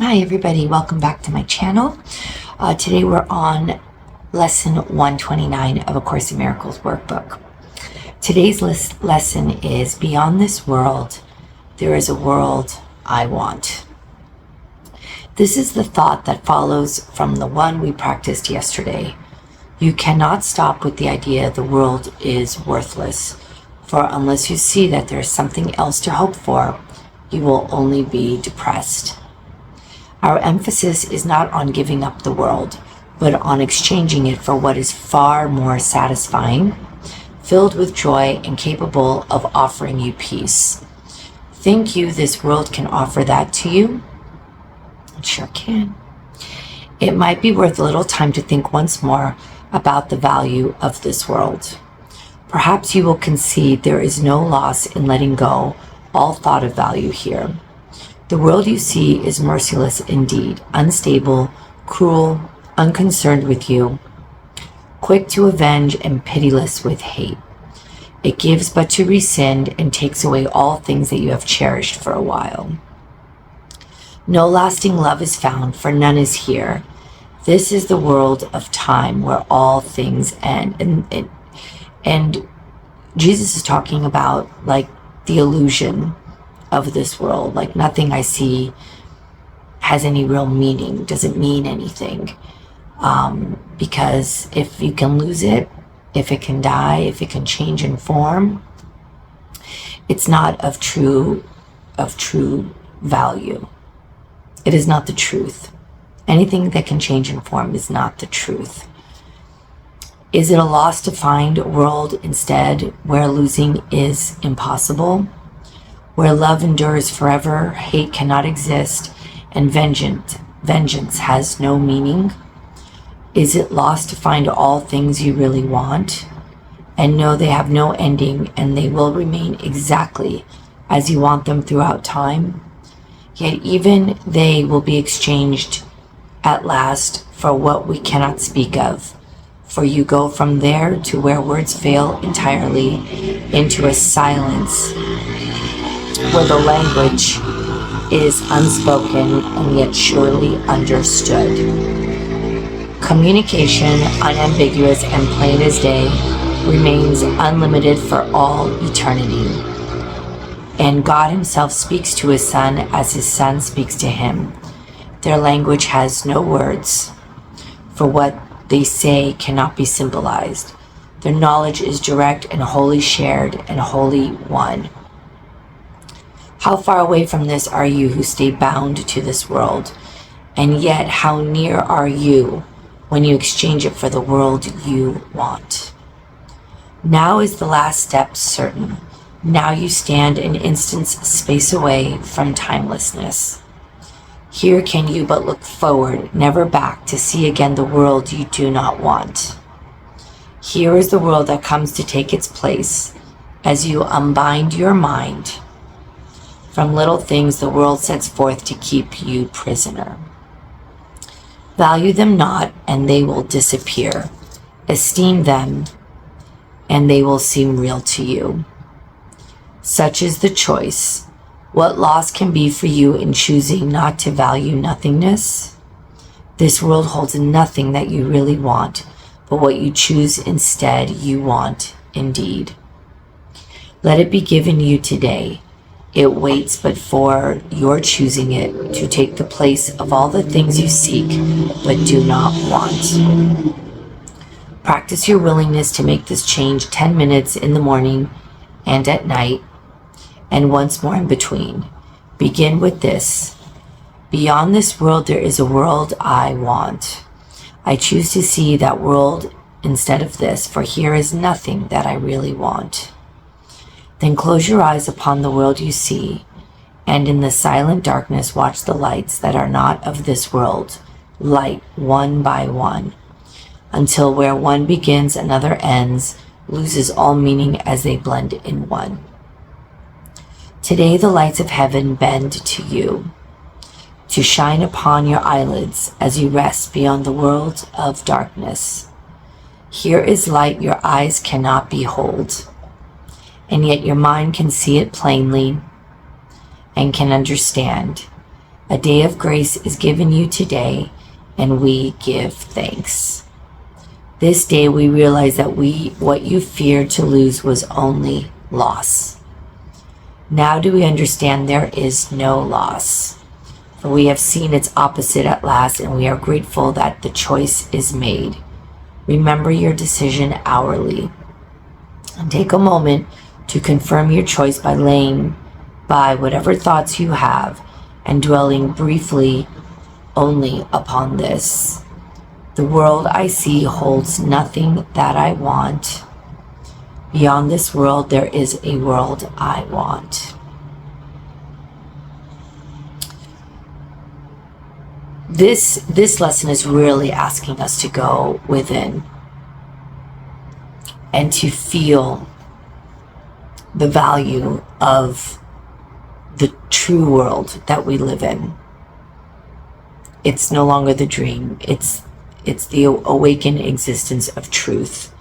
Hi everybody, welcome back to my channel. Today we're on lesson 129 of A Course in Miracles workbook. Today's lesson is Beyond this world, there is a world I want. This is the thought that follows from the one we practiced yesterday. You cannot stop with the idea the world is worthless, for unless you see that there is something else to hope for, you will only be depressed. Our emphasis is not on giving up the world, but on exchanging it for what is far more satisfying, filled with joy and capable of offering you peace. Think you this world can offer that to you? It sure can. It might be worth a little time to think once more about the value of this world. Perhaps you will concede there is no loss in letting go all thought of value here. The world you see is merciless indeed, unstable, cruel, unconcerned with you, quick to avenge and pitiless with hate. It gives but to rescind and takes away all things that you have cherished for a while. No lasting love is found, for none is here. This is the world of time where all things end. And Jesus is talking about like the illusion of this world, like nothing I see has any real meaning, doesn't mean anything, because if you can lose it, if it can die, if it can change in form, it's not of true value. It is not the truth. Anything that can change in form is not the truth. Is it a loss to find a world instead where losing is impossible? Where love endures forever, hate cannot exist, and vengeance has no meaning? Is it lost to find all things you really want, and know they have no ending and they will remain exactly as you want them throughout time? Yet even they will be exchanged at last for what we cannot speak of, for you go from there to where words fail entirely, into a silence where the language is unspoken and yet surely understood. Communication, unambiguous and plain as day, remains unlimited for all eternity. And God himself speaks to his Son as his Son speaks to him. Their language has no words, for what they say cannot be symbolized. Their knowledge is direct and wholly shared and wholly one. How far away from this are you who stay bound to this world? And yet how near are you when you exchange it for the world you want? Now is the last step certain. Now you stand an instant's space away from timelessness. Here can you but look forward, never back, to see again the world you do not want. Here is the world that comes to take its place as you unbind your mind. From little things the world sets forth to keep you prisoner. Value them not, and they will disappear. Esteem them, and they will seem real to you. Such is the choice. What loss can be for you in choosing not to value nothingness? This world holds nothing that you really want, but what you choose instead you want indeed. Let it be given you today. It waits but for your choosing it to take the place of all the things you seek but do not want. Practice your willingness to make this change 10 minutes in the morning and at night, and once more in between. Begin with this. Beyond this world there is a world I want. I choose to see that world instead of this, for here is nothing that I really want. Then close your eyes upon the world you see, and in the silent darkness watch the lights that are not of this world, light one by one, until where one begins another ends, loses all meaning as they blend in one. Today the lights of heaven bend to you, to shine upon your eyelids as you rest beyond the world of darkness. Here is light your eyes cannot behold, and yet your mind can see it plainly and can understand. A day of grace is given you today, and we give thanks. This day we realize that what you feared to lose was only loss. Now do we understand there is no loss, for we have seen its opposite at last, and we are grateful that the choice is made. Remember your decision hourly, and take a moment to confirm your choice by laying by whatever thoughts you have and dwelling briefly only upon this. The world I see holds nothing that I want. Beyond this world, there is a world I want. This lesson is really asking us to go within and to feel the value of the true world that we live in. It's no longer the dream. It's the awakened existence of truth.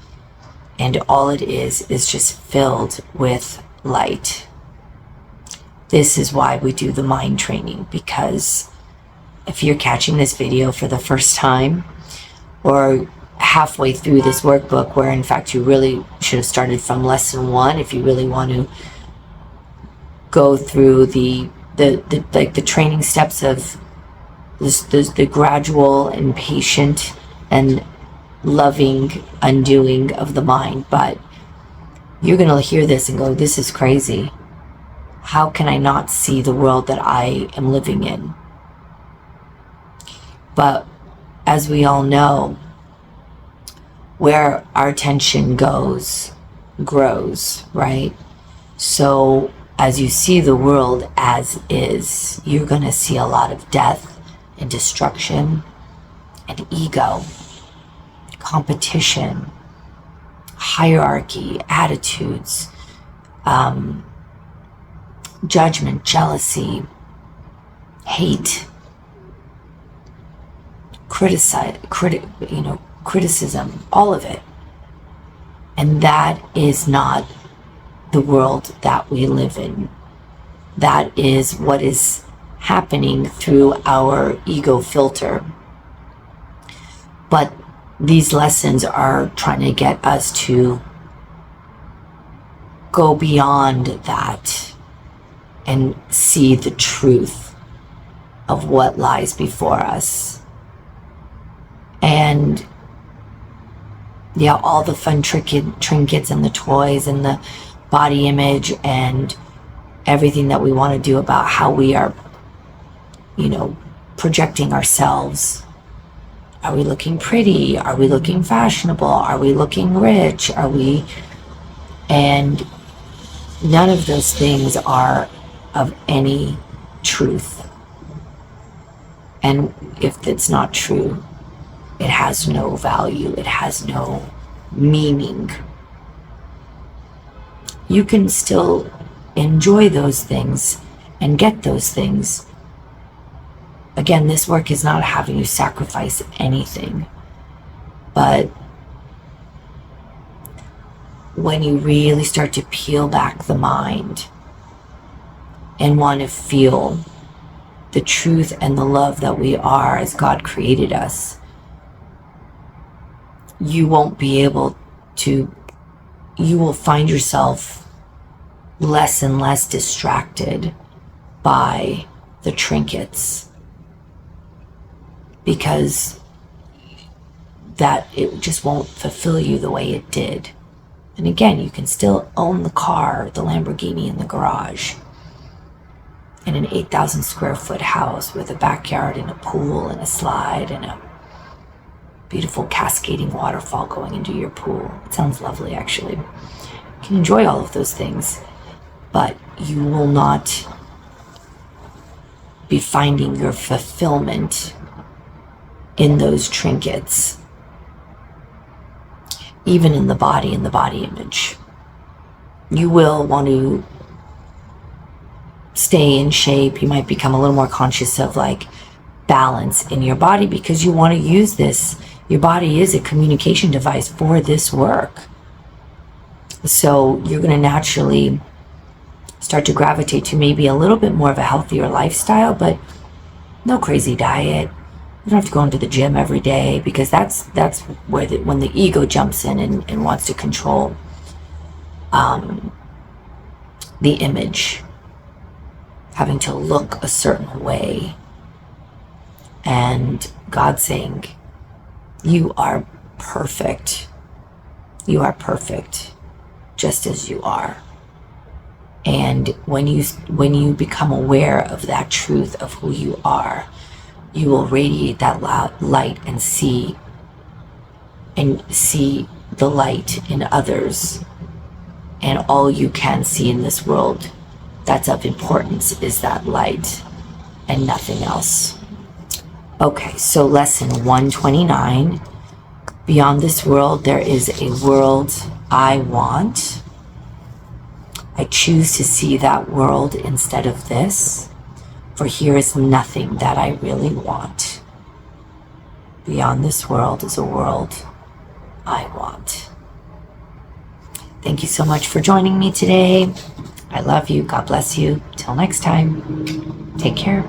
And all it is just filled with light. This is why we do the mind training, because if you're catching this video for the first time or halfway through this workbook, where in fact you really should have started from lesson 1 if you really want to go through the training steps of the gradual and patient and loving undoing of the mind. But you're going to hear this and go, this is crazy. How can I not see the world that I am living in? But as we all know, where our attention goes, grows, right? So as you see the world as is, you're going to see a lot of death and destruction and ego, competition, hierarchy, attitudes, judgment, jealousy, hate, criticism, all of it. And that is not the world that we live in. That is what is happening through our ego filter. But these lessons are trying to get us to go beyond that and see the truth of what lies before us. And yeah, all the fun trinkets and the toys and the body image and everything that we want to do about how we are, projecting ourselves. Are we looking pretty? Are we looking fashionable? Are we looking rich? And none of those things are of any truth. And if it's not true, it has no value. It has no meaning. You can still enjoy those things and get those things. Again, this work is not having you sacrifice anything. But when you really start to peel back the mind and want to feel the truth and the love that we are as God created us, you will find yourself less and less distracted by the trinkets, because that it just won't fulfill you the way it did. And again, you can still own the car, the Lamborghini in the garage, in an 8,000 square foot house with a backyard and a pool and a slide and a beautiful cascading waterfall going into your pool. It sounds lovely, actually. You can enjoy all of those things, but you will not be finding your fulfillment in those trinkets, even in the body and the body image. You will want to stay in shape. You might become a little more conscious of balance in your body, because you want to use this. Your body is a communication device for this work. So you're going to naturally start to gravitate to maybe a little bit more of a healthier lifestyle, but No crazy diet. You don't have to go into the gym every day, because that's where when the ego jumps in and wants to control the image, having to look a certain way. And God saying, you are perfect. You are perfect just as you are. And when you become aware of that truth of who you are, you will radiate that light and see the light in others. And all you can see in this world that's of importance is that light and nothing else. Okay, so lesson 129. Beyond this world, there is a world I want. I choose to see that world instead of this, for here is nothing that I really want. Beyond this world is a world I want. Thank you so much for joining me today. I love you. God bless you. Till next time. Take care.